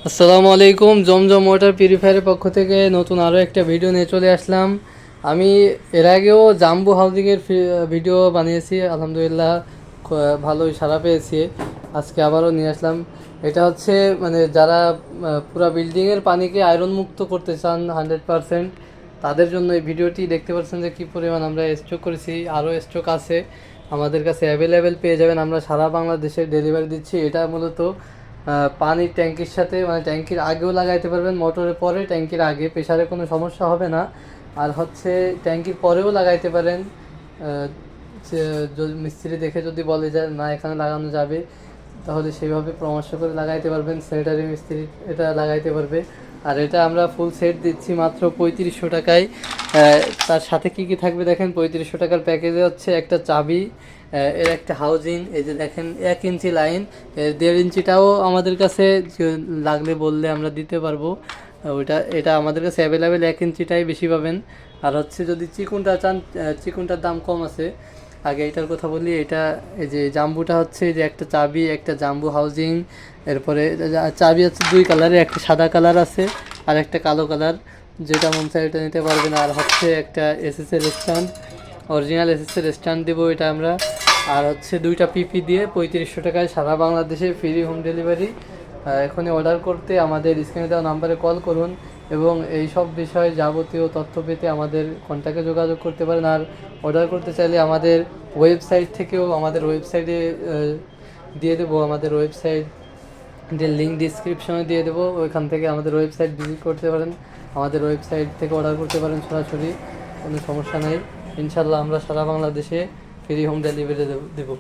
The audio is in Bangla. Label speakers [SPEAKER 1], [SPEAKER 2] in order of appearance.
[SPEAKER 1] আসসালামু আলাইকুম। জমজম ওয়াটার পিউরিফায়ারের পক্ষ থেকে নতুন আরও একটা ভিডিও নিয়ে চলে আসলাম। আমি এর আগেও জাম্বু হাউজিংয়ের ভিডিও বানিয়েছি, আলহামদুলিল্লাহ ভালোই সাড়া পেয়েছি। আজকে আবারও নিয়ে আসলাম। এটা হচ্ছে মানে যারা পুরো বিল্ডিংয়ের পানিকে আয়রন মুক্ত করতে চান 100%, তাদের জন্য এই ভিডিওটি। দেখতে পাচ্ছেন যে কী পরিমাণ আমরা স্টক করেছি, আরও স্টক আছে আমাদের কাছে, অ্যাভেলেবেল পেয়ে যাবেন। আমরা সারা বাংলাদেশে ডেলিভারি দিচ্ছি। এটা মূলত পানির ট্যাঙ্কির সাথে মানে ট্যাঙ্কির আগেও লাগাইতে পারবেন, মোটরের পরে ট্যাঙ্কির আগে, প্রেশারে কোনো সমস্যা হবে না। আর হচ্ছে ট্যাঙ্কির পরেও লাগাইতে পারেন। যদি মিস্ত্রি দেখে যদি বলে যে না এখানে লাগানো যাবে, তাহলে সেইভাবে পরামর্শ করে লাগাইতে পারবেন। স্যানিটারি মিস্ত্রি এটা লাগাইতে পারবে। আর এটা আমরা ফুল সেট দিচ্ছি মাত্র 3500 টাকায়। তার সাথে কি কি থাকবে দেখেন। 3500 টাকার প্যাকেজে হচ্ছে একটা চাবি, এর একটা হাউজিং, এই যে দেখেন 1 ইঞ্চি লাইন, 1.5 ইঞ্চিটাও আমাদের কাছে লাগলে বললে আমরা দিতে পারবো। এটা আমাদের কাছে অ্যাভেলেবেল, 1 ইঞ্চিটাই বেশি পাবেন। আর হচ্ছে যদি চিকুনটা চান, চিকুনটার দাম কম আছে। আগে এটার কথা বলি। এটা এই যে জাম্বুটা হচ্ছে এই যে একটা চাবি, একটা জাম্বু হাউজিং। এরপরে চাবি হচ্ছে 2 কালারের, একটা সাদা কালার আছে আর একটা কালো কালার, যেটা মন চায় এটা নিতে পারবেন। আর হচ্ছে একটা এসএসএর স্ট্যান্ড, অরিজিনাল এসএসএর স্ট্যান্ড দেবো এটা আমরা। আর হচ্ছে 2টা পিপি দিয়ে 3500 টাকায় সারা বাংলাদেশে ফ্রি হোম ডেলিভারি। এখনই অর্ডার করতে আমাদের স্ক্রিনে দেওয়া নাম্বারে কল করুন এবং এই সব বিষয়ে যাবতীয় তথ্য পেতে আমাদের কন্ট্যাক্টে যোগাযোগ করতে পারেন। আর অর্ডার করতে চাইলে আমাদের ওয়েবসাইট থেকেও, আমাদের ওয়েবসাইটে দিয়ে দেবো, আমাদের ওয়েবসাইটের লিঙ্ক ডিসক্রিপশনে দিয়ে দেবো। ওইখান থেকে আমাদের ওয়েবসাইট ভিজিট করতে পারেন, আমাদের ওয়েবসাইট থেকে অর্ডার করতে পারেন সরাসরি, কোনো সমস্যা নেই। ইনশাল্লাহ আমরা সারা বাংলাদেশে ফ্রি হোম ডেলিভারি দেবো।